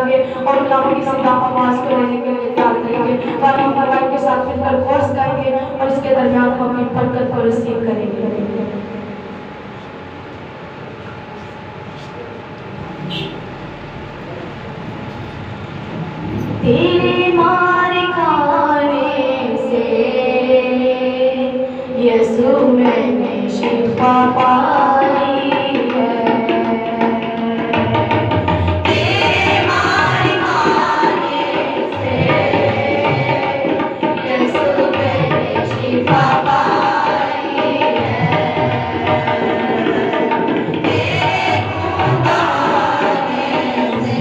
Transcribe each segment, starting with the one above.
گے اور کلام کی صدا آواز کو لینے کے لیے تیار کریں گے. اور ہم بھائی کے ساتھ مل کر غوث کریں گے اور اس کے درمیان ہم اپنی برکت کو رسیو کریں گے. تیرے مار کھانے سے یسوع میں نے شفا پائی ہے. تیرے مار کھانے سے یسوع میں نے شفا پائی ہے. تیرے خون بہانے سے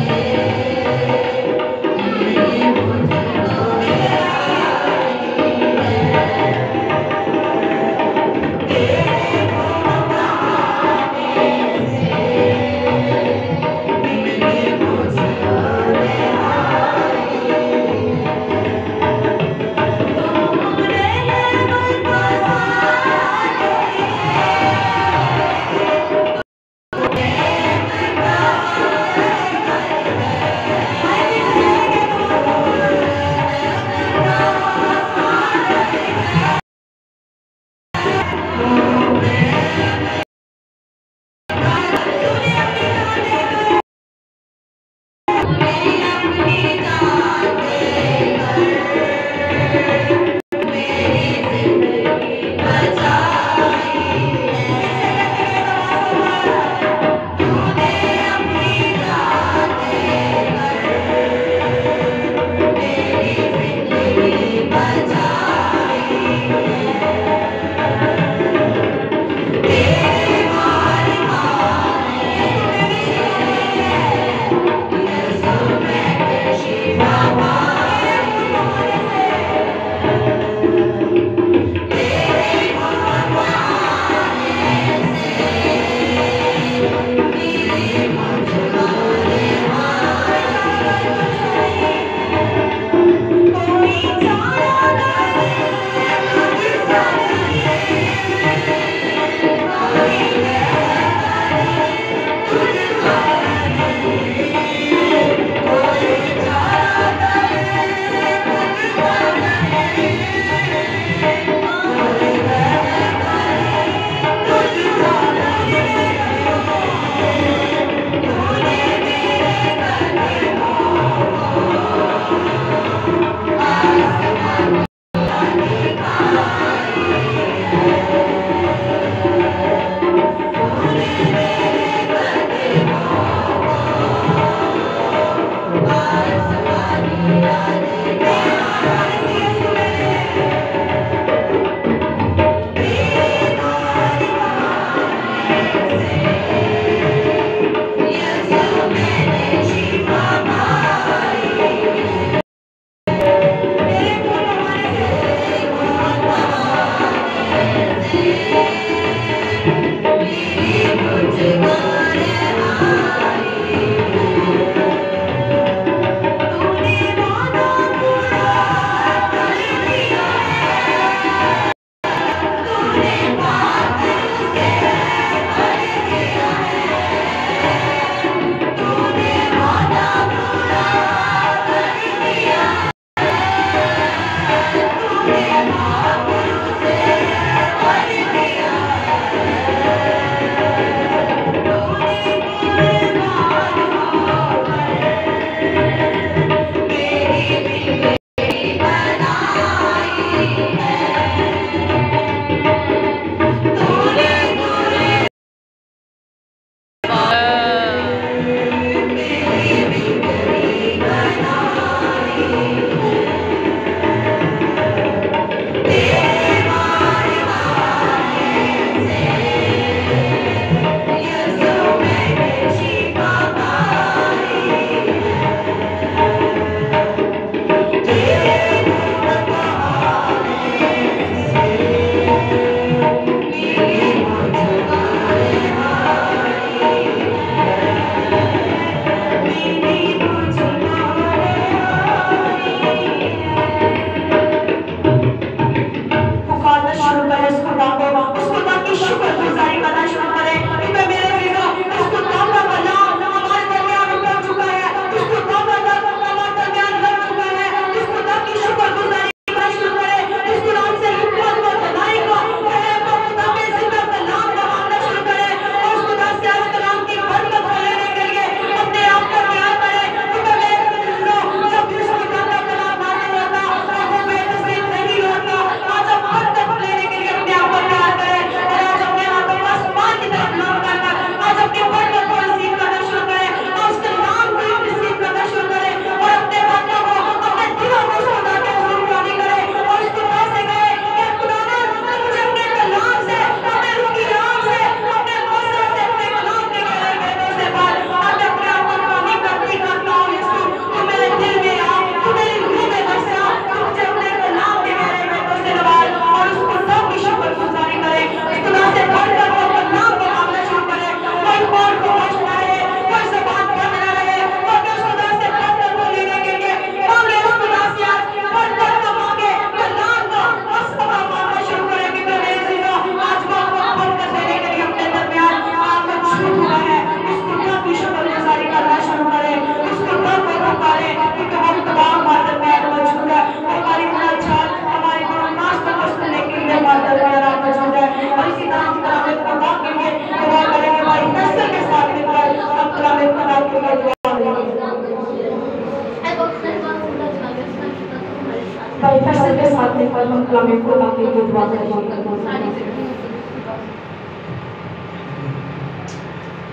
फैसले के साथ लेकर हम कलाम खुदा के लिए दुआ करेंगे।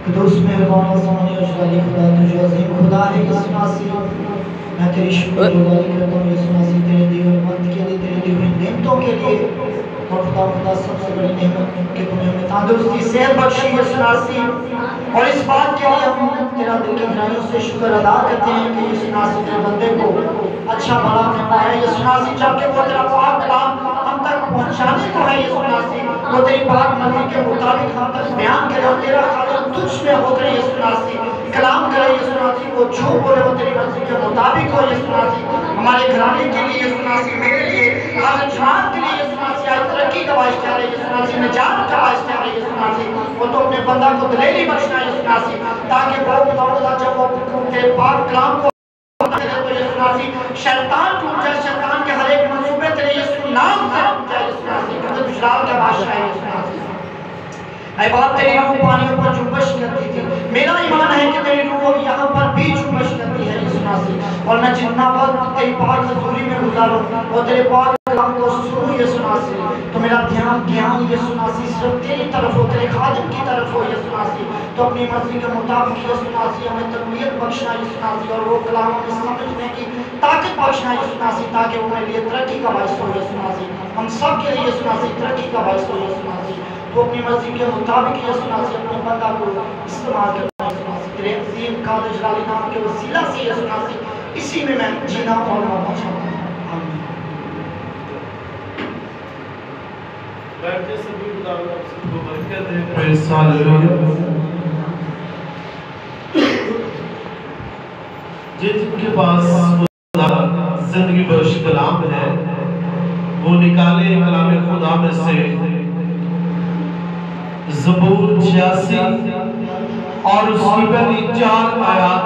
कदूस मेहरबान आसमानी अजलाली खुदा, तुझे अजीम खुदा है यीशु मसीह। मैं तेरी शुक्रगुजारी करता हूँ यीशु मसीह, तेरे दिए हुए वक्त के लिए, तेरे दी हुई नेमतों के लिए। और खुदा सबसे बड़ी नेमत कि तूने हमें तंदुरुस्ती सेहत बख्शी यीशु मसीह। और इस बात के लिए हम तेरा दिल की गहराइयों से शुक्र अदा करते हैं कि यीशु मसीह तेरे बंदे को अच्छा भला कहता है यीशु मसीह, जबकि वो तेरा पाक कलाम हम तक पहुंचाने को है यीशु मसीह, वो तेरी पाक मर्जी के मुताबिक हम तक बयान करे और तेरा खातिर तुझ में होकर यीशु मसीह कलाम करे यीशु मसीह। वो जो बोले वो तेरी मर्जी के मुताबिक हो यीशु मसीह। हमारे घराने के लिए यीशु मसीह, मेरे लिए, हर जवान के लिए यीशु मसीह, आज तरक्की का वास्ता है यीशु मसीह, निजात का वास्ता है यीशु मसीह। वो तो अपने बंदा को दिलेरी बख्शना यीशु मसीह, ताकि वो खुदा जब वो तेरे पाक कलाम को शैतान टूट जाए, शैतान के हर एक मंसूबे तेरे यीशु नाम से टूट जाए यीशु मसीह, क्योंकि तू जलाल का बादशाह है यीशु मसीह। ऐ बात तेरी रूह पानियों पर जुम्बश करती थी, मेरा ईमान है कि तेरी रूह यहाँ पर भी जुम्बश करती है यीशु मसीह। और मैं जितना वक्त तेरी पाक हज़ूरी में गुजारूं और तेरे पाक कलाम को सुनूं यीशु मसीह, तो मेरा ध्यान ज्ञान यीशु मसीह सिर्फ तेरी तरफ हो, तेरे खादिम की तरफ हो यीशु मसीह। तो अपनी मर्जी के मुताबिक यीशु मसीह हमें तकवीत बख्शना यीशु मसीह, और वो कलाम हमें समझने की ताकत बख्शना यीशु मसीह, ताकि वो मेरे लिए तरक्की का बाइस हो यीशु मसीह, हम सब के लिए यीशु मसीह तरक्की का बाइस हो यीशु मसीह। तो अपनी मर्जी के मुताबिक यीशु मसीह अपने बंदा को इस्तेमाल करना यीशु मसीह, तेरे अजीम कादिर जलाली नाम के वसीला से यीशु मसीह, इसी में मैं जीना और मरना चाहता हूँ। आमीन। बैठे सभी खुदा को बरकत दे। Praise hallelujah. जिनके पास जिंदगी बख्श कलाम है, वो निकाले कलाम खुदा में से ज़बूर 86 और उसकी पहली 4 आयत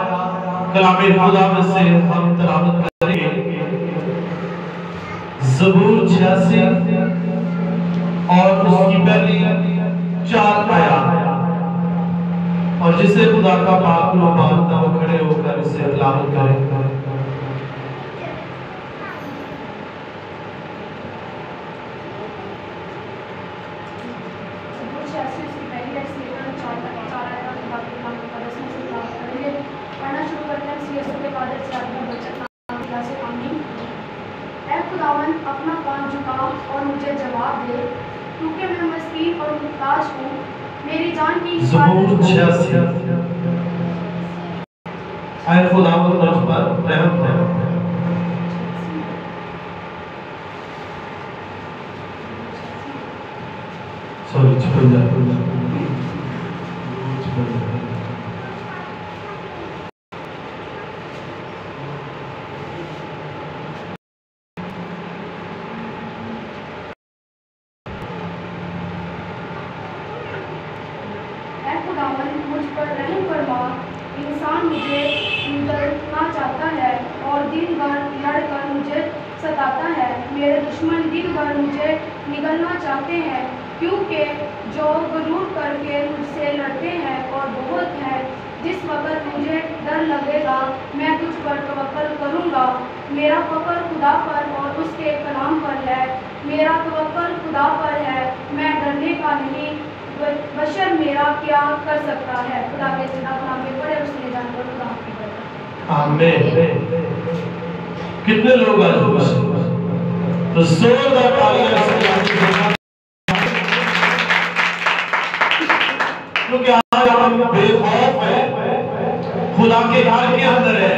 कलाम खुदा में से हम तिलावत करेंगे। ज़बूर 86 और उसकी पहली 4 आयत, और जिसे खुदा का पाक लो मानता वो खड़े होकर इसे तिलावत करें। अपना कान झुका और मुझे जवाब दे, क्योंकि मैं मस्कीन और मुहताज हूँ। मेरी जान की ज़बूर 86 आए खुदा को मुझ पर रहम है। सॉरी छुप जा मुझ पर रहम फरमा। इंसान मुझे निगलना चाहता है और दिन भर लड़कर मुझे सताता है। मेरे दुश्मन दिन भर मुझे निगलना चाहते हैं, क्योंकि जो गुरूर करके मुझसे लड़ते हैं और बहुत है। जिस वक्त मुझे डर लगेगा मैं तुझ पर तवक्कल करूँगा। मेरा फ़क्र खुदा पर और उसके कलाम पर है। मेरा तवक्कल खुदा पर है, मैं डरने का नहीं। बशर मेरा क्या कर सकता है। खुदा के जिंदा कलाम में पढ़े उसने जानकर खुदा की बरकत। आमीन। कितने लोग आज खुश हैं? तो जोरदार तालियां से, क्योंकि आज हम बेखौफ हैं, खुदा के घर के अंदर है।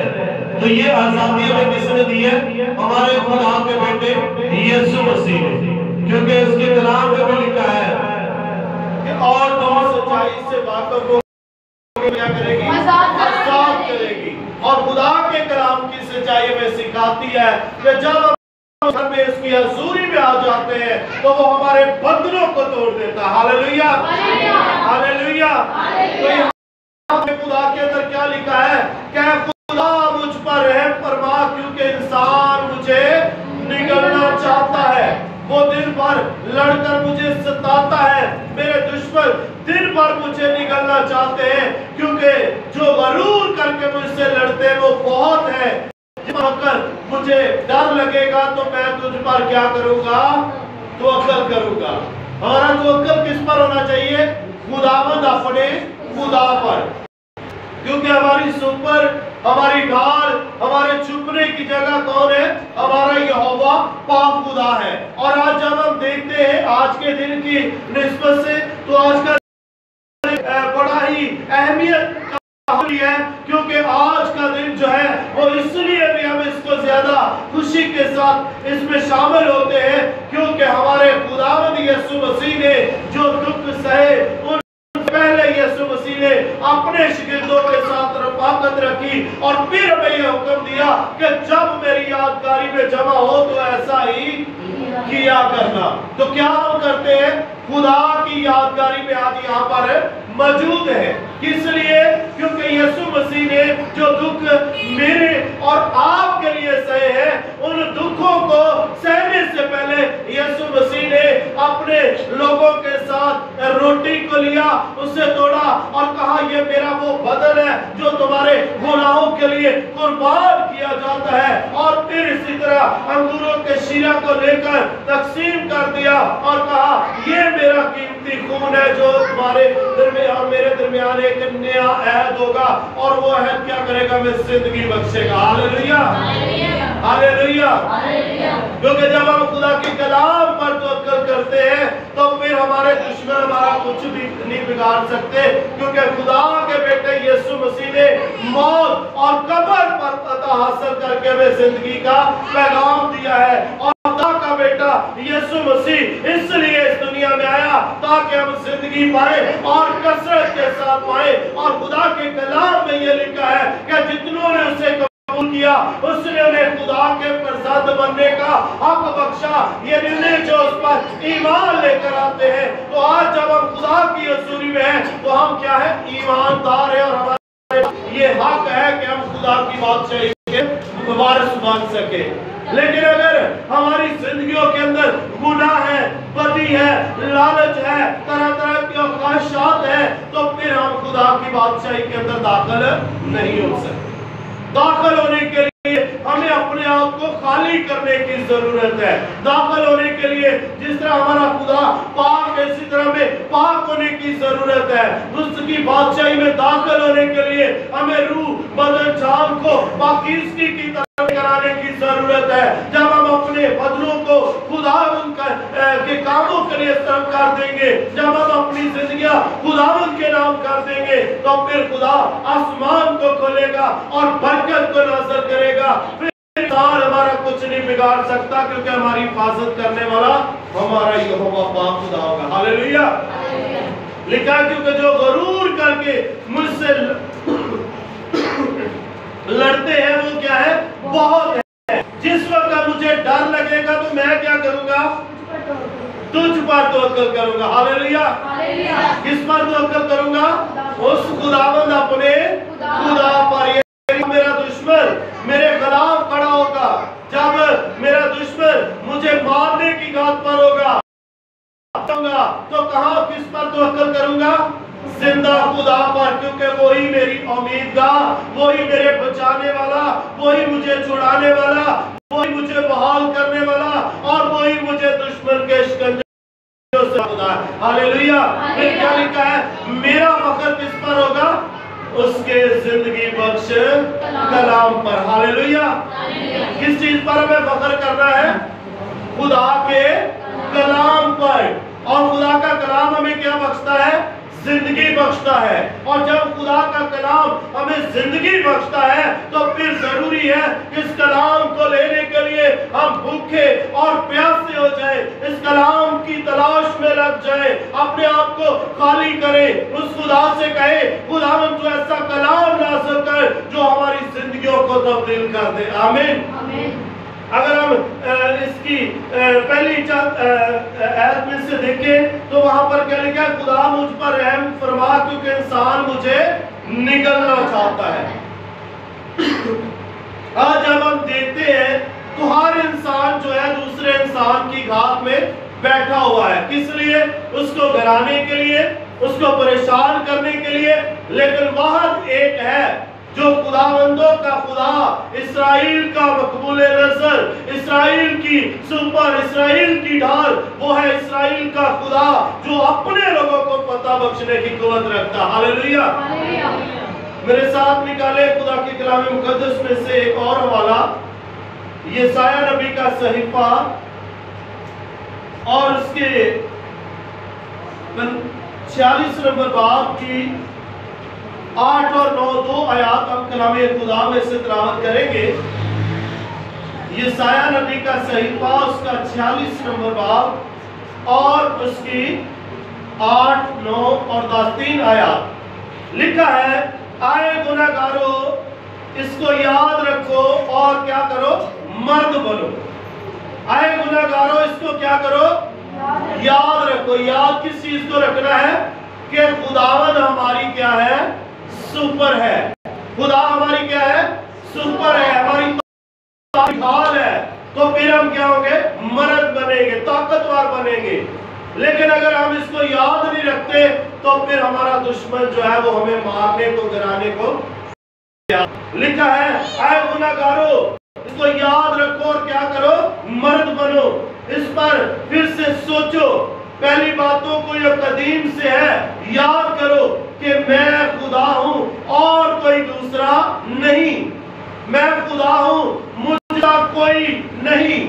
तो ये आजादी हमें किसने दी है? हमारे खुदा के बेटे यीशु मसीह ने, क्योंकि इसके कलाम में भी लिखा है और तुम सच्चाई से वाकफ हो क्या करेगी? मज़ाक करेगी। और खुदा के कलाम की सच्चाई में सिखाती है कि जब हम इसकी हज़ूरी में आ जाते हैं तो वो हमारे बंधनों को तोड़ देता है। Hallelujah, hallelujah. तो यहाँ पे खुदा के अंदर क्या लिखा है? क्या खुदा मुझ पर रहम फरमा, क्योंकि इंसान मुझे निगलना चाहता है। वो दिन भर लड़कर मुझे सताता है। मेरे दुश्मन दिन भर मुझे निगलना चाहते हैं, क्योंकि जो गरूर करके मुझसे लड़ते हैं वो बहुत है। जिस वक्त मुझे डर लगेगा तो मैं तुझ पर क्या करूंगा, तवक्कल करूंगा। हमारा तवक्कल किस पर होना चाहिए? खुदावंद अपने खुदा पर, क्योंकि हमारी सुपर, हमारी ढाल, हमारे छुपने की जगह कौन है? हमारा यहोवा पाक खुदा है। और आज जब हम देखते हैं आज के दिन की निस्बत से, तो आज का बड़ा ही अहमियत है, क्योंकि आज का दिन जो है वो इसलिए भी हम इसको ज्यादा खुशी के साथ इसमें शामिल होते हैं, क्योंकि हमारे खुदावंद यीशु मसीह ने जो दुख सहे, उन पहले यीशु मसीह ने अपने शिगिर्दों के साथ रफाकत रखी और फिर हमें यह हुक्म दिया कि जब मेरी यादगारी में जमा हो तो ऐसा ही किया करना। तो क्या हम करते हैं? खुदा की यादगारी में आज यहाँ पर मौजूद है। किस लिए? क्योंकि यीशु मसीह ने जो दुख मेरे और आपके लिए सहे हैं, उन दुखों को सहने से पहले यीशु मसीह ने अपने लोगों के साथ रोटी को लिया, उसे तोड़ा और कहा ये मेरा वो बदन है जो तुम्हारे गुनाहों के लिए कुर्बान किया जाता है। और फिर इसी तरह अंगूरों के शीरा को लेकर तकसीम कर दिया और कहा ये मेरा कीमती खून है जो तुम्हारे दरमियान और मेरे दरमियान एक नया अहद होगा, और वो अहद क्या करेगा? में जिंदगी बख्शेगा। Hallelujah, hallelujah. क्योंकि जब हम खुदा के कलाम पर तवक्कल करते हैं तो फिर हमारे दुश्मन हमारा कुछ भी नहीं बिगाड़ सकते, क्योंकि खुदा के बेटे यीशु मसीह ने मौत और कब्र पर फतह हासिल करके हमें जिंदगी का पैगाम दिया है। और खुदा का बेटा यीशु मसीह इसलिए इस दुनिया में आया ताकि हम जिंदगी पाए और कसरत के साथ पाए। और खुदा के कलाम में ये लिखा है कि जितनों ने उसे कबूल किया उसने उन्हें खुदा के प्रसाद बनने का हक बख्शा। ये निर्णय जो उस पर ईमान लेकर आते हैं, तो आज जब हम खुदा की हजूरी में हैं तो हम क्या है? ईमानदार है, और हमारा ये हक है कि हम खुदा की बादशाही के वारिस बन सके। लेकिन अगर हमारी जिंदगियों के अंदर गुनाह है, बदी है, लालच है, तरह तरह की ख्वाहिशात है, तो फिर हम खुदा की बादशाही के अंदर दाखिल नहीं हो सकते। दाखिल होने के लिए हमें अपने आप को खाली करने की जरूरत है। दाखिल होने के लिए जिस तरह हमारा खुदा पाक है, इसी तरह में पाक होने की जरूरत है। उसकी बादशाही में दाखिल होने के लिए हमें रूह, बदन, जान को पाकीज़गी की तरह कराने की जरूरत है। जब हम अपने बदनों को खुदा के कामों के लिए सर्व कर देंगे, जब हम अपनी जिंदगियां खुदावंद के नाम कर देंगे, तो फिर खुदा आसमान को खोलेगा और बरकत को नाज़िल करेगा। फिर इंसान हमारा कुछ नहीं बिगाड़ सकता, क्योंकि हमारी हिफाजत करने वाला हमारा यहोवा पाक खुदा होगा। हालेलुया। लिखा क्योंकि जो गरूर करके मुझसे लड़ते हैं वो क्या है? बहुत है। जिस वक्त मुझे डर लगेगा तो मैं क्या करूंगा? तुझ पर तवक्कल करूंगा। हालेलुया। किस पर तवक्कल करूंगा? उस खुदावंद अपने खुदा पर। मेरा दुश्मन मेरे खिलाफ खड़ा होगा, जब मेरा दुश्मन मुझे मारने की घात पर होगा, तो कहां किस पर तवक्कल करूंगा? जिंदा खुदा पर, क्योंकि वही मेरी उम्मीदगाह, वही मेरे बचाने वाला, वही मुझे छुड़ाने वाला, वही मुझे बहाल करने वाला, और वही मुझे दुश्मन के शिकंजों से खुदा है। हालेलुया। फिर क्या लिखा है? मेरा फख्र किस पर होगा? उसके जिंदगी बख्श कलाम पर। हालेलुया। किस चीज पर हमें फख्र करना है? खुदा के कलाम पर। और खुदा का कलाम हमें क्या बख्शता है? जिंदगी बख्शता है। और जब खुदा का कलाम हमें जिंदगी बख्शता है, तो फिर जरूरी है इस कलाम को लेने के लिए हम भूखे और प्यासे हो जाए, इस कलाम की तलाश में लग जाए, अपने आप को खाली करें, उस खुदा से कहे खुदावंद तू ऐसा कलाम नाज़िल कर जो हमारी जिंदगियों को तब्दील कर दे। आमीन। अगर हम इसकी पहली आयत में से देखें तो वहां पर क्या लिखा है? खुदा मुझ पर रहम फरमा क्योंकि इंसान मुझे निगलना चाहता है। आज जब हम देखते हैं तो हर इंसान जो है दूसरे इंसान की घात में बैठा हुआ है। किस लिए? उसको गिराने के लिए, उसको परेशान करने के लिए। लेकिन वहां एक है जो खुदावंदों का खुदा, इसराइल का मकबूल नजर, इसराइल की सुपर, इसराइल की ढाल, वो है इसराइल का खुदा जो अपने लोगों को पता बख्शने की कुव्वत रखता। हालेलुया। मेरे साथ निकाले खुदा की कलाम मुकद्दस में से एक और हवाला, यशायाह नबी का सहीफा और उसके 46 नंबर बाब की 8 और 9 दो आयात हम कलामे खुदा में से तिलावत करेंगे। यशायाह नबी का सहीफा उसका 46 नंबर बाब और उसकी 8, 9 और 10 3 आयात लिखा है, आए गुनाहगारो इसको याद रखो और क्या करो, मर्द बनो। आए गुनाहगारो इसको क्या करो, याद रखो। याद किस चीज को रखना है कि खुदावंद हमारी क्या है, सुपर है। खुदा हमारी क्या है, सुपर है, हमारी ढाल है। तो फिर हम क्या होंगे, मर्द बनेंगे, ताकतवर बनेंगे। लेकिन अगर हम इसको याद नहीं रखते तो फिर हमारा दुश्मन जो है वो हमें मारने को, गिराने को। लिखा है, आए गुनाहगारो इसको याद रखो और क्या करो, मर्द बनो। इस पर फिर से सोचो, पहली बातों को यह कदीम से है, याद करो कि मैं खुदा हूं और कोई दूसरा नहीं। मैं खुदा हूं, मुझे कोई नहीं,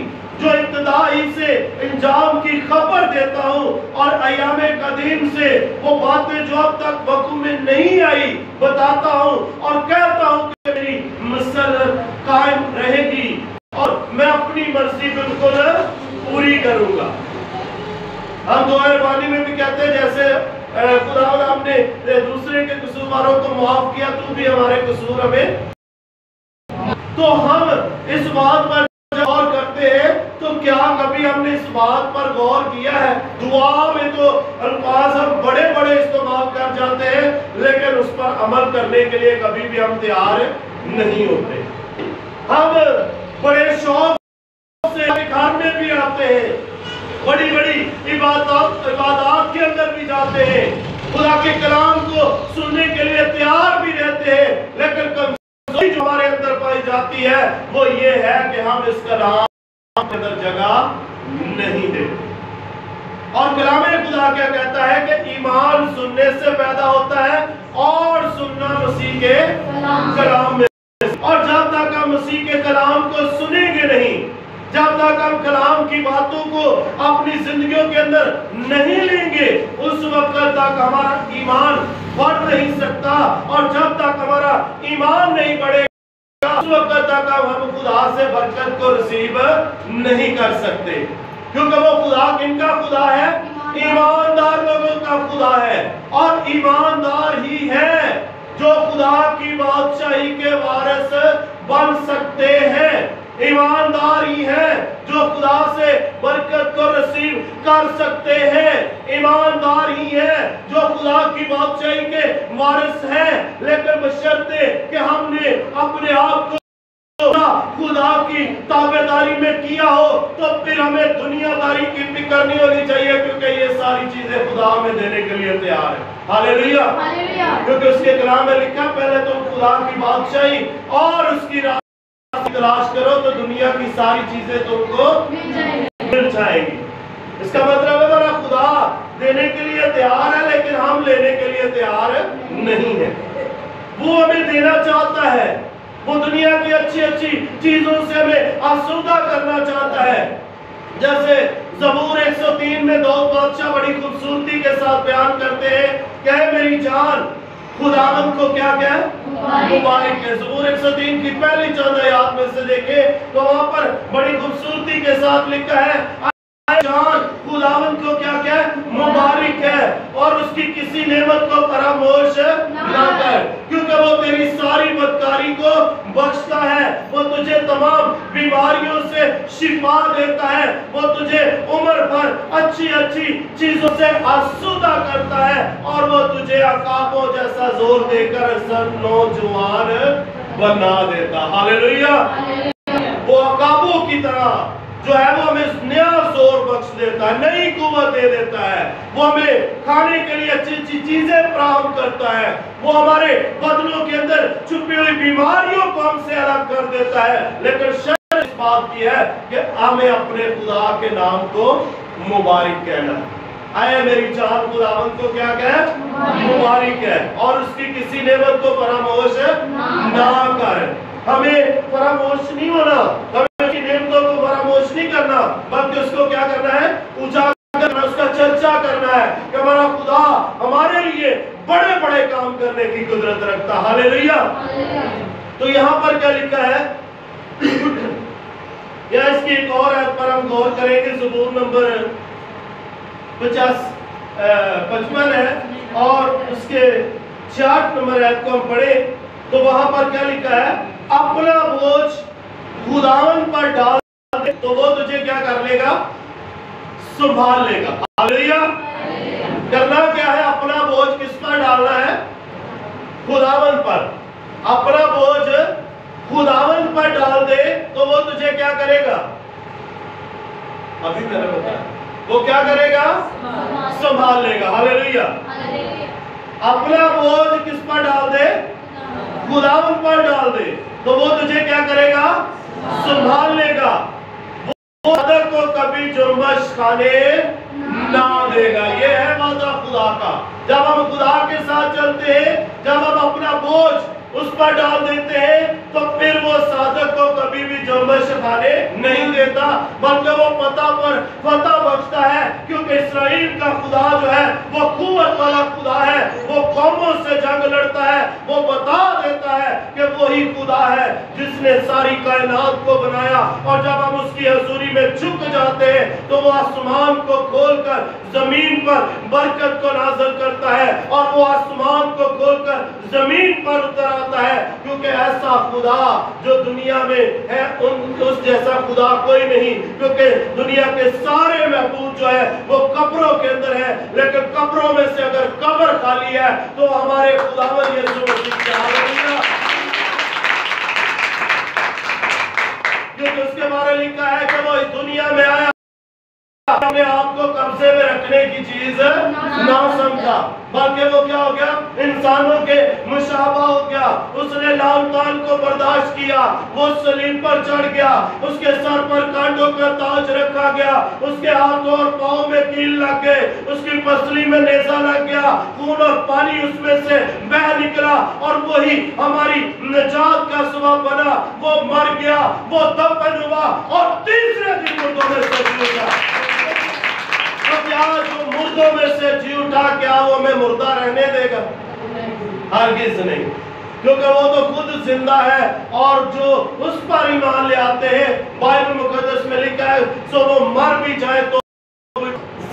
जो इब्तिदाई से इंजाम की खबर देता हूं और अयामे कदीम से वो बातें जो अब तक वक़्त में नहीं आई बताता हूं और कहता हूं कि मेरी मसलत कायम रहेगी और मैं अपनी मर्जी बिल्कुल पूरी करूंगा। हम दुआ रबानी में भी कहते हैं, जैसे खुदा ने हमने दूसरे के कसूरवारों को माफ किया, तू भी हमारे कसूर हमें। तो हम इस बात पर गौर करते हैं, तो क्या कभी हमने इस बात पर गौर किया है? दुआ में तो अल्फाज हम बड़े बड़े इस्तेमाल कर जाते हैं, लेकिन उस पर अमल करने के लिए कभी भी हम तैयार नहीं होते। हम बड़े शौक से घर में भी आते हैं, बड़ी बड़ी इबादत के अंदर भी जाते हैं, खुदा के कलाम को सुनने के लिए तैयार भी रहते हैं, लेकिन कमजोरी जो हमारे अंदर पाई जाती है वो ये है कि हम इस कलाम के अंदर जगह नहीं देते। और कलाम खुदा क्या कहता है कि ईमान सुनने से पैदा होता है और सुनना मसीह के कलाम में। और जब तक हम मसीह के कलाम को सुनेंगे नहीं, जब तक हम कलाम की बातों को अपनी जिंदगियों के अंदर नहीं लेंगे, उस वक्त तक हमारा ईमान बढ़ नहीं सकता। और जब तक हमारा ईमान नहीं बढ़ेगा, उस वक्त तक हम खुदा से बरकत को रिसीव नहीं कर सकते। क्योंकि वो खुदा किनका खुदा है? ईमानदार लोगों का खुदा है। और ईमानदार ही है जो खुदा की बादशाही के वारिस बन सकते हैं। ईमानदार ही है जो खुदा से बरकत को रिसीव कर सकते हैं। ईमानदार ही है जो खुदा की बादशाही के वारिस हैं। लेकिन बशर्ते कि हमने अपने आप को खुदा की ताबेदारी में किया हो, तो फिर हमें दुनियादारी की फिक्र नहीं होनी चाहिए, क्योंकि ये सारी चीजें खुदा हमें देने के लिए तैयार है। हालेलुया। क्योंकि उसके कलाम में लिखा, पहले तो खुदा की बादशाही और उसकी तलाश करो तो दुनिया की सारी चीजें तुमको मिल जाएगी। इसका मतलब है मेरा खुदा देने के लिए तैयार है, लेकिन हम लेने के लिए तैयार नहीं है। वो हमें देना चाहता है, वो दुनिया की अच्छी अच्छी चीजों से हमें आसूदा करना चाहता है। जैसे ज़बूर 103 में दाऊद बादशाह बड़ी खूबसूरती के साथ बयान करते हैं, क्या है मेरी जान खुदावंद को क्या क्या मुबारक है। ज़बूर 103 की पहली चंद आयत में से देखें तो वहां पर बड़ी खूबसूरती के साथ लिखा है, जान खुदावंद को क्या क्या मुबारक है और उसकी किसी नेमत को फरामोश ना कर, क्योंकि वो तेरी सारी बदकारी को बख्शता है। वो तुझे तमाम बीमारियों से शिफा देता है। वो तुझे उम्र भर अच्छी अच्छी चीजों से आसूदा करता है और वो तुझे अकाबों जैसा जोर देकर नौजवान बना देता। हालेलुया। वो अकाबों की तरह जो है वो हमें नया जोर बख्श देता है, नई कुव्वत दे देता है। वो हमें खाने के लिए अच्छी अच्छी चीजें फराहम करता है। वो हमारे बदनों के अंदर छुपी हुई बीमारियों को हमसे अलग कर देता है। लेकिन शर्त इस बात की है कि हमें अपने खुदा के नाम को मुबारक कहना है। आए मेरी जान खुदावंद को क्या कहे? मुबारक है। और उसकी किसी नेमत को फरामोश ना कर। हमें फरामोश नहीं होना, हमें उसकी नेमतों को फरामोश नहीं करना, बल्कि उसको क्या करना है? उजागर करना, उसका चर्चा करना है कि हमारा खुदा हमारे लिए बड़े बड़े काम करने की कुदरत रखता। हालेलुया। तो यहाँ पर क्या लिखा है? या इसकी एक और आयत पर हम गौर करेंगे। ज़बूर नंबर 55 है और उसके 66 नंबर आयत को हम पढ़े तो वहां पर क्या लिखा है? अपना बोझ खुदावन पर डाल दे तो वो तुझे क्या कर लेगा? संभाल लेगा। हालेलुया। करना क्या है? अपना बोझ किस पर डालना है? खुदावन पर। अपना बोझ खुदावन पर डाल दे तो वो तुझे क्या करेगा? अभी मैंने बताया, वो क्या करेगा? संभाल लेगा। हालेलुया। अपना बोझ किस पर डाल दे? खुदावन पर डाल दे तो वो तुझे क्या करेगा? संभाल लेगा। वो वादा को कभी जुर्मश खाने ना देगा। ये है वादा खुदा का। जब हम खुदा के साथ चलते हैं, जब हम अपना बोझ उस पर डाल देते हैं तो फिर वो साधक को कभी भी जुर्मश खाने नहीं देता, बल्कि वो फतह बख्शता है। क्योंकि इस्राएल का खुदा जो है वो कुव्वत वाला खुदा है, वो कौमों से जंग लड़ता है। वो बता देता है कि वही खुदा है जिसने सारी कायनात को बनाया। और जब हम उसकी हजूरी में झुक जाते हैं तो वो आसमान को खोलकर जमीन पर बरकत को नाज़िल करता है और वो आसमान को खोलकर जमीन पर उतर आता है। क्योंकि ऐसा खुदा जो दुनिया में है उस जैसा खुदा कोई नहीं। क्योंकि दुनिया के सारे महबूब जो है वो कब्रों के अंदर है, लेकिन कब्रों में से अगर कब्र खाली है तो हमारे खुदावन यीशु मसीह की हालेलुया। क्योंकि उसके बारे में लिखा है कि वो इस दुनिया में आया, अपने आप को कब्जे में रखने की चीज ना समझा, बल्कि वो क्या हो गया? इंसानों के मुशाबा हो गया। उसने लान को बर्दाश्त किया, वो सलीब पर चढ़ गया, उसके सर पर कांटों का ताज रखा गया, उसके हाथों और पांव में कील लग गए, उसकी पसली में नेज़ा लग गया, खून और पानी उसमें से बह निकला और वही हमारी निजात का सबब बना। वो मर गया, वो दफन हुआ और तीसरे दिन मुर्दों में से जी उठा। तो क्या जो मुर्दों में से जी उठा क्या वो हमें मुर्दा रहने देगा? हरगिज़ नहीं, क्योंकि वो तो खुद जिंदा है। और जो उस पर ईमान ले आते हैं, बाइबल मुकद्दस में लिखा है, सो वो मर भी जाए तो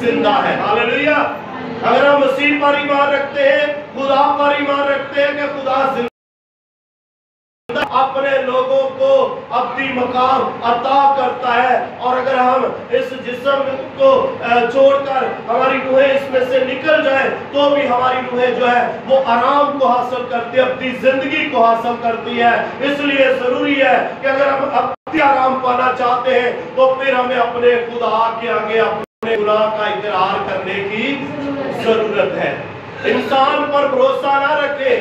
जिंदा है। हालेलुया। अगर हम मसीह पर ईमान रखते हैं, खुदा पर ईमान रखते हैं कि खुदा जिंदा अपने लोगों को अपनी मकाम अता करता है। और अगर हम इस जिस्म को छोड़कर हमारी रूहें इसमें से निकल जाए तो भी हमारी रूहें जो है वो आराम को हासिल करती है, अपनी जिंदगी को हासिल करती है। इसलिए जरूरी है कि अगर हम अपनी आराम पाना चाहते हैं तो फिर हमें अपने खुदा के आगे अपने गुनाह का इकरार करने की जरूरत है। इंसान पर भरोसा ना रखे।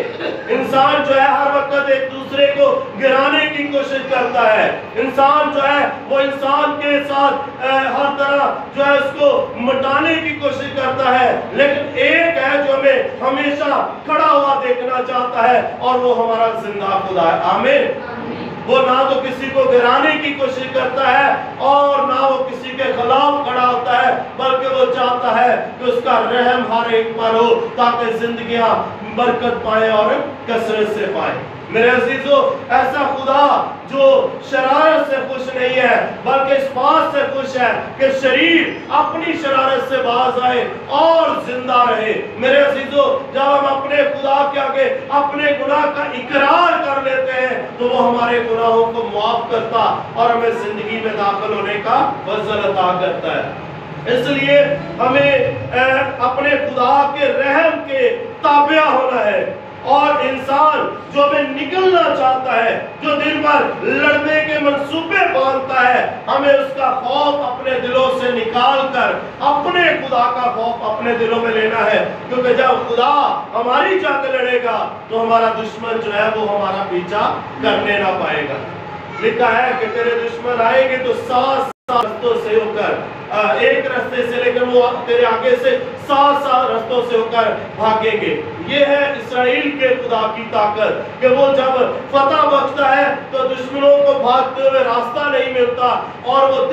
इंसान जो है हर वक्त एक दूसरे को गिराने की कोशिश करता है। इंसान जो है वो इंसान के साथ हर तरह जो है उसको मिटाने की कोशिश करता है। लेकिन एक है जो हमें हमेशा खड़ा हुआ देखना चाहता है और वो हमारा जिंदा खुदा है। आमीन। वो ना तो किसी को गिराने की कोशिश करता है और ना वो किसी के खिलाफ खड़ा होता है, बल्कि वो चाहता है कि उसका रहम हर एक पर हो ताकि जिंदगियां बरकत पाए और कसरत से पाए। मेरे अजीजों, ऐसा खुदा जो शरारत से खुश नहीं है बल्कि इस बात से खुश है कि शरीर अपनी शरारत से बाज आए और जिंदा रहे। मेरे अजीजों, जब हम अपने खुदा के आगे अपने गुनाह का इकरार कर लेते हैं तो वो हमारे गुनाहों को माफ करता और हमें जिंदगी में दाखिल होने का फजल अता करता है। इसलिए हमें अपने खुदा के रहम के ताबिया होना है। اور انسان جو ہمیں نکلنا چاہتا ہے، جو دن بھر لڑنے کے منصوبے باندھتا ہے، ہمیں اس کا خوف اپنے دلوں سے نکال کر اپنے خدا کا خوف اپنے دلوں میں لینا ہے، کیونکہ جب خدا ہماری جنگ لڑے گا تو ہمارا دشمن جو ہے وہ ہمارا پیچھا کرنے نہ پائے گا۔ لکھا ہے کہ تیرے دشمن آئیں گے تو 7 رستوں سے ہو کر ایک رستے سے لے کر وہ تیرے آگے سے 7 رستوں سے ہو کر بھاگیں گے۔ یہ ہے اسرائیل کے خدا کی طاقت کہ وہ جب فتح بخشتا ہے تو دشمنوں کو بھاگتے ہوئے راستہ نہیں ملتا اور وہ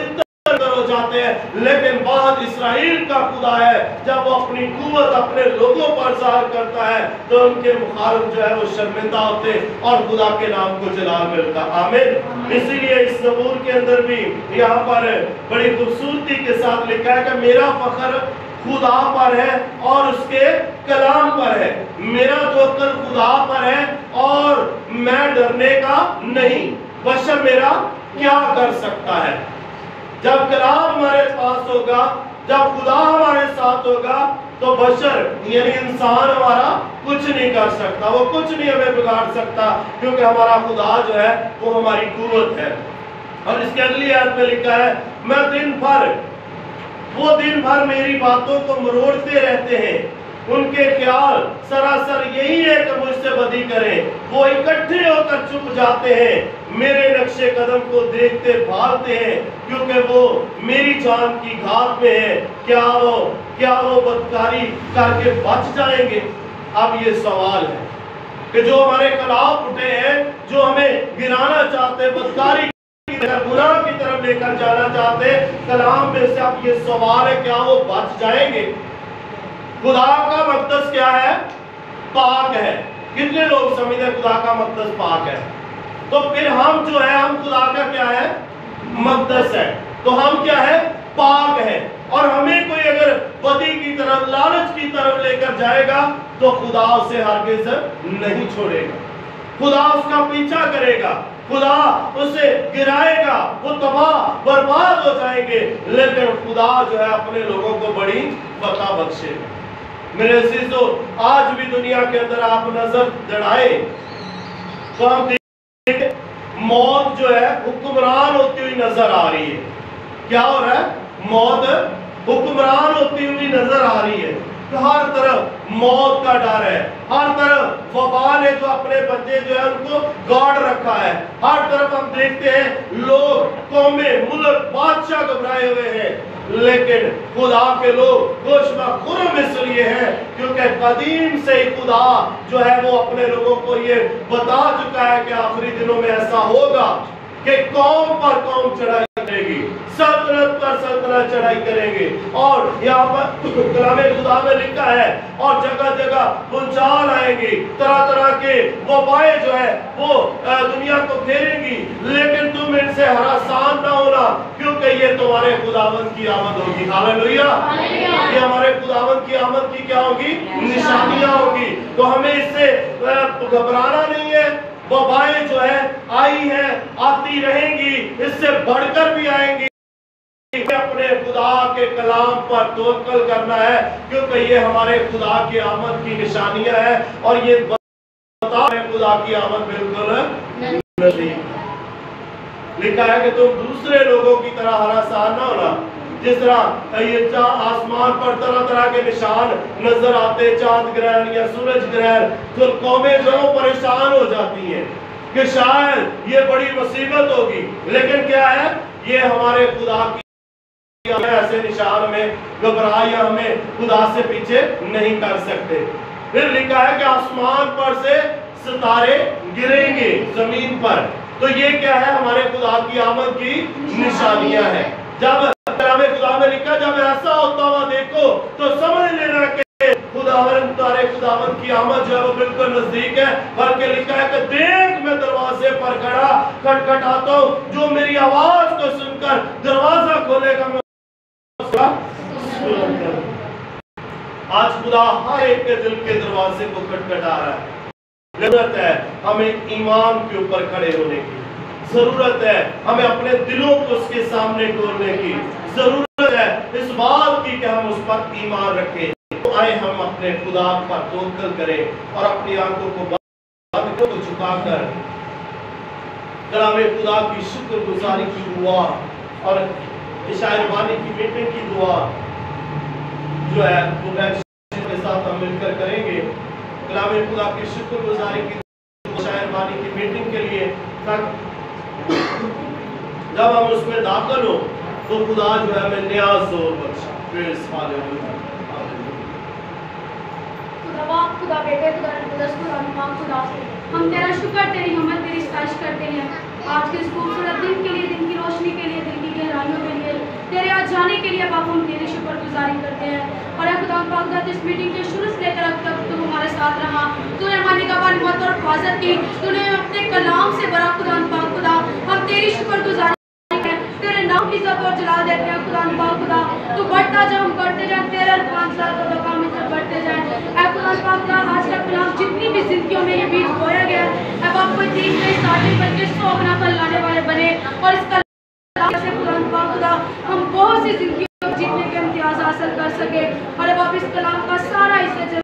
ہو جاتے ہیں، لیکن بعد اسرائیل کا خدا ہے جب وہ اپنی قوت اپنے لوگوں پر ظاہر کرتا ہے تو ان کے مخالف جو ہے وہ شرمندہ ہوتے اور خدا کے نام کو جلال ملتا۔ آمین۔ اسی لیے اس زبور کے اندر بھی یہاں پر بڑی خوبصورتی کے ساتھ لکھا ہے کہ میرا فخر خدا پر ہے اور اس کے کلام پر ہے، میرا توکل خدا پر ہے اور میں ڈرنے کا نہیں، بشر میرا کیا کر سکتا ہے۔ جب کلام ہمارے پاس ہوگا، جب خدا ہمارے ساتھ ہوگا تو بشر یعنی انسان ہمارا کچھ نہیں کر سکتا، وہ کچھ نہیں ہمیں بگاڑ سکتا، کیونکہ ہمارا خدا جو ہے وہ ہماری قوت ہے۔ اور اس کے اگلی آیت میں لکھا ہے میں وہ دن بھر میری باتوں کو مروڑتے رہتے ہیں، ان کے خیال سراسر یہی ہے کہ مجھ سے بدی کریں، وہ اکٹھے ہو کر چھپ جاتے ہیں، میرے نقش قدم کو دیکھتے بھاگتے ہیں، کیونکہ وہ میری جان کی گھات میں ہے، کیا وہ بدکاری کر کے بچ جائیں گے؟ اب یہ سوال ہے کہ جو ہمارے خلاف اٹھے ہیں، جو ہمیں گرانا چاہتے، بدکاری گناہ کی طرف لے کر جانا چاہتے، کلام میں سے اب یہ سوال ہے کیا وہ بچ جائیں گے؟ خدا کا مقدس کیا ہے؟ پاک ہے۔ کتنے لوگ سمجھتے ہیں خدا کا مقدس پاک ہے؟ تو پھر ہم جو ہے ہم خدا کا کیا ہے؟ مقدس ہے، تو ہم کیا ہے؟ پاک ہے۔ اور ہمیں کوئی اگر بدی کی طرف لالچ کی طرف لے کر جائے گا تو خدا اسے ہرگز نہیں چھوڑے گا، خدا اس کا پیچھا کرے گا، خدا اسے گرائے گا، وہ تباہ برباد ہو جائیں گے، لیکن خدا جو ہے اپنے لوگوں کو بڑی فتح بخشے گا۔ میرے عزیزو، آج بھی دنیا کے اندر آپ نظر دڑائے تو ہم دیکھیں موت جو ہے حکمران ہوتی ہوئی نظر آ رہی ہے۔ کیا ہو رہا ہے؟ موت حکمران ہوتی ہوئی نظر آ رہی ہے۔ ہر طرف موت کا ڈر ہے، ہر طرف وبا نے جو اپنے بچے جو ہے ان کو گاڑ رکھا ہے، ہر طرف ہم دیکھتے ہیں لوگ، قومیں، ملک، بادشاہ گھبرائے ہوئے ہیں، لیکن خدا کے لوگ خوش بخرم اس لیے ہیں کیونکہ قدیم سے ہی خدا جو ہے وہ اپنے لوگوں کو یہ بتا چکا ہے کہ آخری دنوں میں ایسا ہوگا کہ قوم پر قوم چڑھائی کرے گی، سلطنت پر سلطنت چڑھائی کریں گے، اور یہاں پر کلام خدا میں لکھا ہے اور جگہ جگہ بھونچال آئیں گی، طرح طرح کے وبائیں جو ہے وہ دنیا کو گھیریں گی، لیکن تم ان سے ہراسان نہ ہونا کیونکہ یہ تمہارے خداوند کی آمد ہوگی۔ ہاللیلویا! یہ ہمارے خداوند کی آمد کی کیا ہوگی؟ نشانیاں ہوگی، تو ہمیں اس سے گھبرانا نہیں ہے۔ وبائیں جو ہے آئی ہیں، آتی رہیں گی، اس سے بڑھ کر بھی آئیں گی، اپنے خدا کے کلام پر توکل کرنا ہے کیونکہ یہ ہمارے خدا کی آمد کی نشانیاں ہیں، اور یہ بتا ہے خدا کی آمد بالکل نہیں۔ لکھا ہے کہ تم دوسرے لوگوں کی طرح ہراسان نہ ہونا، جس طرح یہ آسمان پر طرح طرح کے نشان نظر آتے، چاند گرہن یا سورج گرہن، تو قومیں جو پریشان ہو جاتی ہیں کہ شاید یہ بڑی مصیبت ہوگی، لیکن کیا ہے؟ یہ ہمارے خدا کی ایسے نشان میں گھبرا یا ہمیں خدا سے پیچھے نہیں کر سکتے۔ پھر لکھا ہے کہ آسمان پر سے ستارے گریں گے زمین پر، تو یہ کیا ہے؟ ہمارے خدا کی آمد کی نشانیاں ہیں۔ جب کلام خدا میں لکھا جب ایسا ہوتا ہوا دیکھو تو سمجھ لینا کہ خداوند تمہارے خداوند کی آمد جو ہے وہ بالکل نزدیک ہے، بلکہ لکھا ہے کہ دیکھ میں دروازے پر کھڑا کھٹکھٹاتا ہوں، جو میری آواز کو سن کر دروازہ کھولے گا میں آج خدا ہر ایک کے دل کے دروازے کو کھٹکھٹا رہا ہے۔ ضرورت ہے ہمیں ایمان کے اوپر کھڑے ہونے کی، ضرورت ہے ہمیں اپنے دلوں کو اس کے سامنے کھولنے کی، ضرورت ہے اس بات کی کہ ہم اس پر ایمان رکھیں۔ आए हम अपने खुदा पर तवक्कुल करें और अपनी आंखों को बंद को झुकाकर कलामे खुदा की शुक्रगुजारी की दुआ और शायरबानी की मीटिंग की दुआ जो है वो के साथ हम मिलकर करेंगे। कलामे खुदा की शुक्रगुजारी की शायरबानी की मीटिंग के लिए जब हम उसमें दाखिल हो तो खुदा जो है हमें नया जोर बख्शा। Praise hallelujah. खुदा बेटे खुदा कुदस खुदा पाक खुदा हम तेरा शुक्र तेरी हमद तेरी सताइश करते हैं आज के इस खूबसूरत दिन के लिए, दिन की रोशनी के लिए, दिन की गहराइयों के लिए, तेरे आज जाने के लिए बाप हम तेरी शुक्रगुजारी करते हैं। और खुदा पाक इस मीटिंग के शुरू से लेकर अब तक तू हमारे साथ रहा, तूने हमारी निगहबानी हिम्मत और हिफाजत की, तूने अपने कलाम से भरा खुदा पाक खुदा हम तेरी शुक्रगुजारी तेरे नाम की इज्जत और जलाल देते हैं खुदा पाक खुदा तू बढ़ता जा हम करते जाए तेरे 5 साल का काम में बढ़ते जाए। ऐ खुदा पाक खुदा आज का कलाम जितनी भी जिंदगियों में ये बीज बोया गया है अब आप कोई 3 में 60 बल्कि 100 गुना फल लाने वाले बने और इस कलाम से खुदा पाक खुदा हम बहुत सी जिंदगियों जीतने के इम्तियाज हासिल कर सके। और अब आप इस कलाम का सारा हिस्सा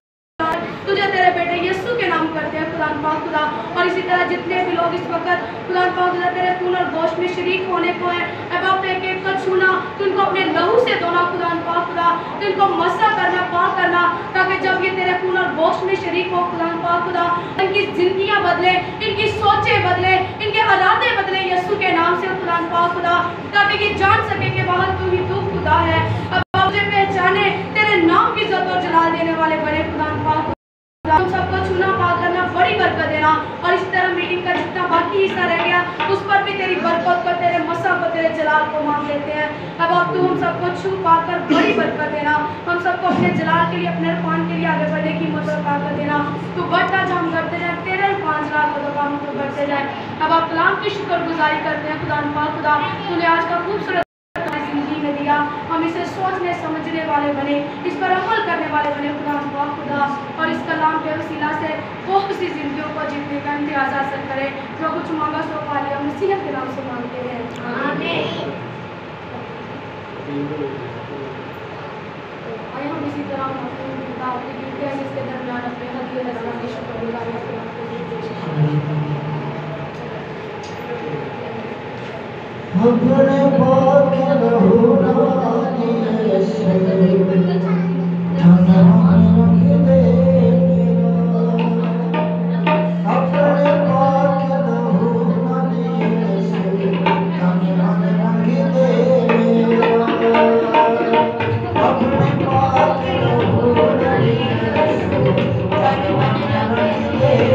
तुझे तेरे बेटे यीशु के नाम करते हैं खुदा पाक खुदा। और इसी तरह जितने भी लोग इस वक्त खुदा पाक खुदा तेरे खून और गोश्त में शरीक होने को है अब आप एक एक को छूना तो उनको अपने लहू से धोना खुदा पाक खुदा तो इनको मसा करना पाक करना ताकि जब ये तेरे खून और गोश्त में शरीक हो खुदा पाक खुदा इनकी जिंदगियां बदले, इनकी सोचें बदले, इनके इरादे बदले यीशु के नाम से खुदा पाक खुदा ताकि ये जान सके कि वहाँ तू ही तू खुदा है। अब मुझे पहचाने तेरे नाम की इज्जत और जलाल देने वाले बड़े खुदा पाक हम सबको छूना पाक करना बड़ी बरकत देना। और इस तरह मीटिंग का जितना बाकी हिस्सा रह गया उस पर भी तेरी बरकत को, तेरे मसा को, तेरे जलाल को मांग लेते हैं। अब आप तू हम सबको छू पाक कर बड़ी बरकत देना, हम सबको अपने जलाल के लिए, अपने इरफान के लिए आगे बढ़ने की मदद पाकर देना। तू बढ़ता जा हम करते जाए तेरे 5 लाख को काम तो बढ़ते जाए। अब आप कलाम की शुक्रगुजारी करते हैं खुदा पाक खुदा तूने आज का खूबसूरत जिंदगी में दिया, हम इसे सोचने समझने वाले बने, इस पर अमल करने वाले बने खुदा पाक खुदा। और इस कलाम के वसीला से बहुत सी जिंदगियों को जीतने का इम्तियाज हासिल करें। जो कुछ मांगा सो पा लिया मसीह के नाम से मांगते हैं आमीन। आइए हम इसी तरह इसके दरमियान अपने हदिये नज़रान की शुक्रगुजारी अपने पाक रहूरानी से धनवान दे अपने पाक रहूरानी से धनवान दे अपने पाक रहूरानी से धनवान दे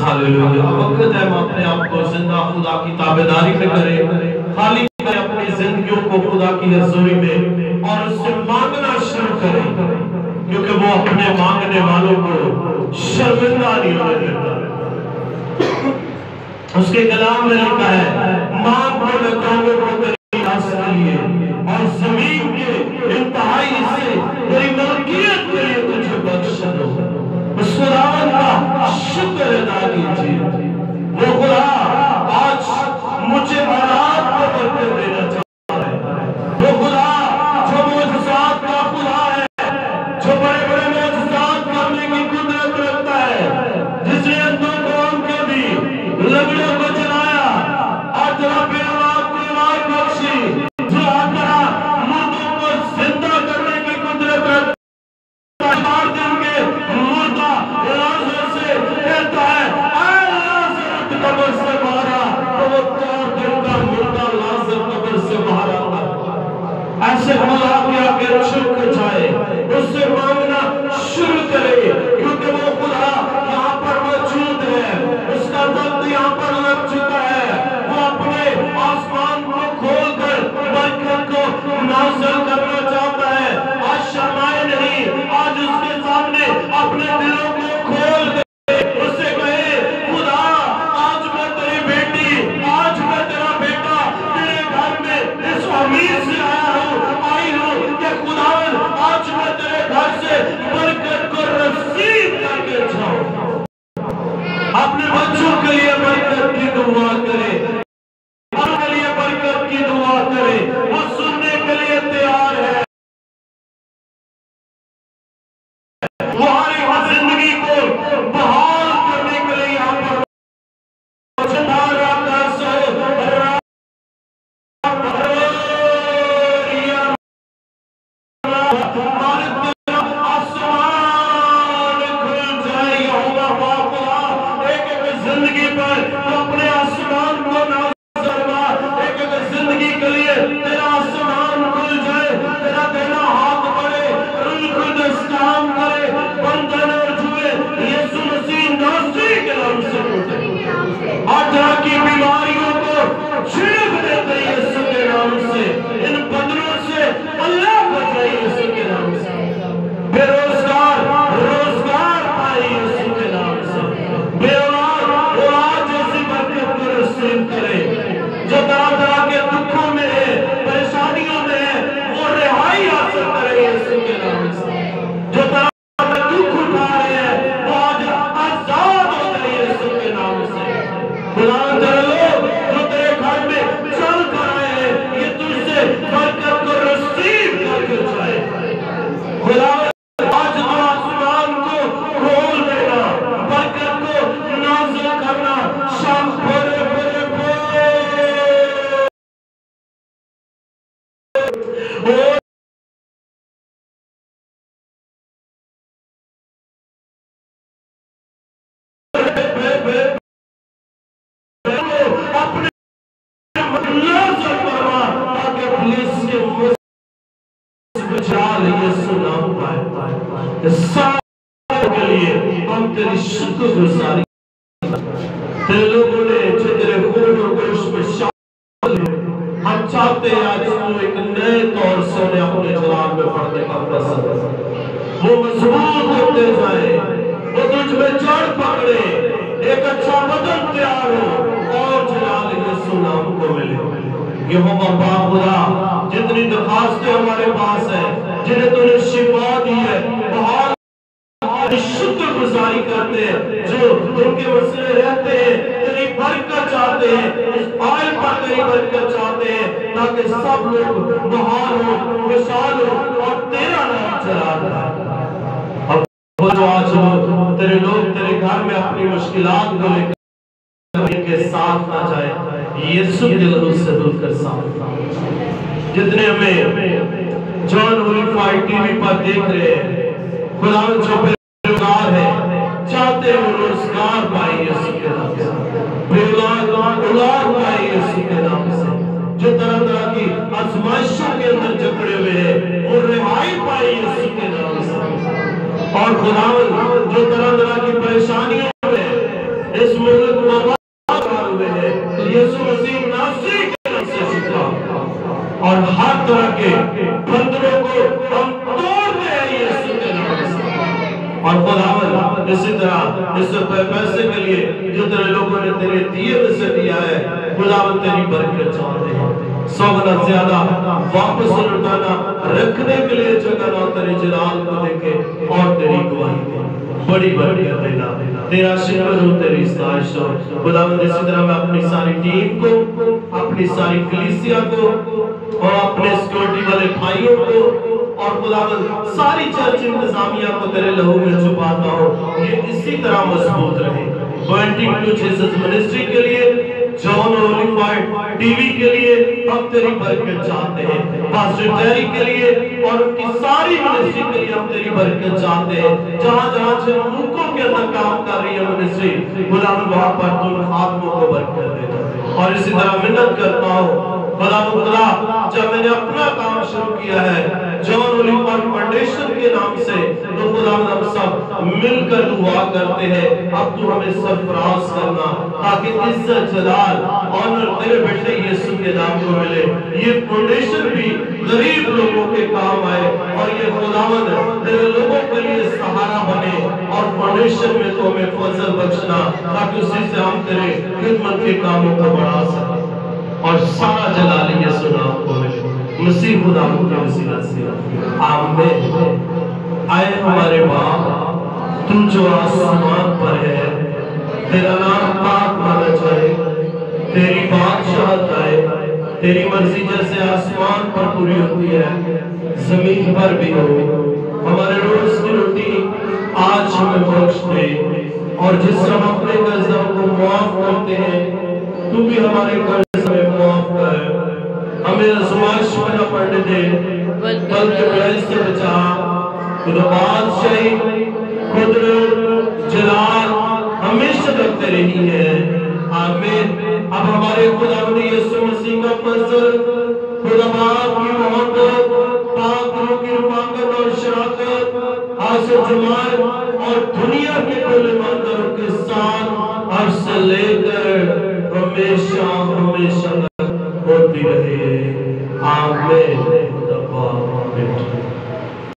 हालेलुया। वक्त है हम अपने आप को जिंदा खुदा की ताबेदारी में करें, खाली करें अपनी जिंदगियों को खुदा की हजूरी में और उससे मांगना शुरू करें, क्योंकि वो अपने मांगने वालों को शर्मिंदा नहीं होने देता। उसके कलाम में लिखा है, मांग मैं कौमों को तेरी रास के लिए और जमीन के इंतहाई से तेरी मलकियत के लिए तुझे बख्श दो। उस खुदावन का शुक्र अदा कीजिए। वो खुदा आज मुझे औलाद को बरकत देना चाहता है। वो खुदा जो मोजज़ात का खुदा है, जो बड़े बड़े मोजज़ात करने की कुदरत रखता है, जिसने अंधों को आंखें दी, लंगड़ों को चलाया और जरा बेऔलाद को औलाद जिंदगी पर तो अपने आसमान को नाज़ फरमा। एक जिंदगी के लिए तेरा आसमान खुल जाए, तेरा देना हाथ बढ़े, रूह कुदस काम करे, बंधन और जुए यीशु मसीह नासरी के नाम से टूटे। हर तरह की बीमारियों को छिड़क देते यीशु के नाम से, इन बंधनों से अल्लाह बचाए यीशु के नाम से। बेरोजगार रोजगार पाए यीशु के नाम से, बेऔलाद औलाद जैसी बरकत को नसीब करे। जो तरह तरह के दुखों में है, परेशानियों में है, वो रिहाई हासिल करे यीशु के नाम से। जो तरह तरह के दुख उठा रहे हैं वो आज आजाद हो जाए यीशु के नाम से। खुदा तेरे लोग जो तेरे घर में चल कर आए हैं, ये तुझसे बरकत को नसीब करके जाए। खुदा आज तो आसमान को खोल देना, बरकत को नाज़िल करना, शाम भरे भरे भरे अपने नाज़िल फरमा, ताकि पुलिस के बचा ले यीशु नाम पाए। सारे के लिए हम तेरी शुक्रगुजारी, तेरे लोगों ने जो तेरे खून और गोश्त में शामिल हैं, हम चाहते हैं आज तू एक नए तौर से उन्हें अपने जलाल में पढ़ने का फैसला, वो मजबूत होते जाए, वो तुझ में जड़ पकड़े, एक अच्छा बदन तैयार हो और जलाल यीशु नाम को मिले। यहोवा बाप खुदा, जितनी दरखास्तें हमारे पास है, जिन्हें तूने शिफा दी है, बहुत शुक्रगुजारी करते हैं। जो उनके मसले रहते हैं, तेरी बरकत चाहते हैं, इस आयल पर तेरी बरकत चाहते हैं, ताकि सब लोग बहाल हो, खुशहाल हो और तेरा नाम चला जाए। अब वो जो आज तेरे लोग तेरे घर में अपनी मुश्किलात को लेकर के साथ ना जाए, यीशु के लहू से धुलकर साफ। जितने हमें जॉन होलीफाइड टीवी पर देख रहे हैं, खुदा जो बेरोजगार है, चाहते हैं वो रोजगार पाए यीशु के नाम से, औलाद पाए यीशु के नाम से। जो तरह तरह की आजमाइशों के अंदर जकड़े हुए हैं, वो रिहाई पाए यीशु के नाम से। और खुदा जो तरह तरह की परेशानियों में इस मुल्क में हुए हैं, यीशु मसीह नासरी के नाम से शिफा, और हर तरह के बंधनों को हम तोड़ते हैं यीशु के नाम से। और खुदावंद इसी तरह इस पैसे के लिए जो तेरे लोगों ने तेरे दिए में से दिया है, खुदावंद तेरी बरकत चाहते हैं, 100 गुना ज्यादा वापस लौटाना, रखने के लिए जगह ना तेरे जलाल को देखे और तेरी गवाही दे, बड़ी बरकत देना। तेरा शुक्र हो, तेरी सताइश हो। खुदावंद इसी तरह मैं अपनी सारी टीम को, अपनी सारी कलीसिया को और अपने सिक्योरिटी वाले भाइयों को और खुदावंद सारी चर्च इंतजामिया को तेरे लहू में छुपाता हूँ, ये इसी तरह मजबूत रहे। पॉइंटिंग टू जीसस मिनिस्ट्री के लिए, जॉन होलीफाइड टीवी के लिए हम तेरी बरकत चाहते हैं, पास्टर टेरी के लिए और उनकी सारी मिनिस्ट्री के लिए हम तेरी बरकत चाहते हैं। जहाँ जहाँ से मुल्कों के अंदर काम कर रही है मिनिस्ट्री, खुदावंद वहाँ पर तुम हाथों को बरकत देना। और इसी तरह मिन्नत करता हूँ खुदा, जब मैंने अपना काम शुरू किया है जॉन होलीफाइड फाउंडेशन के नाम से, तो खुदा हम सब मिलकर दुआ करते हैं, अब तू हमें सरफराज करना, ताकि इज्जत जलाल ऑनर तेरे बेटे यीशु के नाम को मिले। ये फाउंडेशन भी गरीब लोगों के काम आए और ये खुदावंद तेरे लोगों के लिए सहारा बने, और फाउंडेशन में तो हमें फजल बख्शना, ताकि उसी से हम तेरे खिदमत के कामों को बढ़ा सकें और सारा जलाल यीशु नाम को मिले, मसीह खुदा के वसीला से आमीन। आए हमारे बाप, तू जो आसमान पर है, तेरा नाम पाक माना जाए, तेरी बादशाहत आए, तेरी मर्जी जैसे आसमान पर पूरी होती है जमीन पर भी हो। हमारे रोज की रोटी आज हमें बख्श दे, और जिस हम अपने कर्जों को माफ करते हैं, तू भी हमारे कर्ज में माफ कर। हमें आजमाइश में न पड़ने दे, बल्कि बुराई से बचा। खुदा बादशाही, कुदरत, जलाल हमेशा तक तेरी रही है। आमीन। अब हमारे खुदावंद यीशु मसीह का फजल, खुदा बाप की मोहब्बत, पाक रूह की रफ़ाकत और शराकत, हासिल जमात और दुनिया के कुल ईमानदारों के साथ अब से लेकर हमेशा हमेशा तक होती रहे। आमीन।